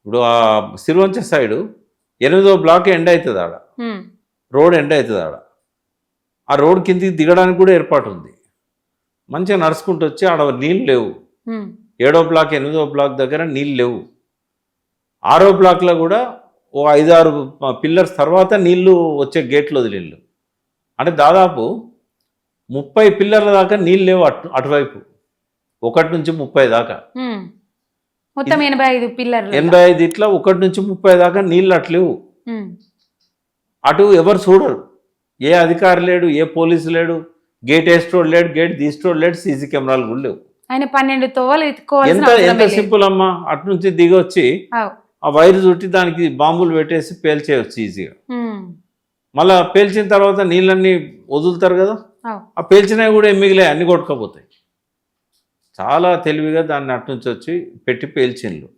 ఇప్పుడు ఆ సిరివంచ సైడు 8వ బ్లాక్ ఎండ్ అవుతుంది ఆడ, రోడ్ ఎండ్ అవుతుంది ఆడ. ఆ రోడ్ కిందికి దిగడానికి కూడా ఏర్పాటు ఉంది. మంచిగా నడుచుకుంటూ వచ్చి ఆడ నీళ్ళు లేవు. 7వ బ్లాక్ 8వ బ్లాక్ దగ్గర నీళ్ళు లేవు. 6వ బ్లాక్లో కూడా ఓ 5-6 పిల్లర్స్ తర్వాత నీళ్లు వచ్చే గేట్లు వదిలిళ్ళు. అంటే దాదాపు 30 పిల్లర్ల దాకా నీళ్ళు లేవు అటువైపు, 1 నుంచి 30 దాకా. మొత్తం 85 పిల్లర్లు. 85 ఇట్లా 1 నుంచి 30 దాకా నీళ్ళు అట్లేవు. అటు ఎవరు చూడరు, ఏ అధికారి లేడు, ఏ పోలీసు లేడు, గేట్ వేసేటోడు లేడు, గేట్ తీసేటోడు లేడు, సీసీ కెమెరాలు కూడా లేవు. ఆయన 12 తోవలు ఎంత సింపుల్ అమ్మా. అటు నుంచి దిగి వచ్చి ఆ వైరు చుట్టి దానికి బాంబులు పెట్టేసి పేల్చేయచ్చు ఈజీగా. మళ్ళీ పేల్చిన తర్వాత నీళ్ళన్నీ వదులుతారు కదా, ఆ పేల్చినవి కూడా మిగిలే అన్ని కొట్టుకపోతాయి. చాలా తెలివిగా దాన్ని అటు నుంచి వచ్చి పెట్టి పేల్చిండ్రు.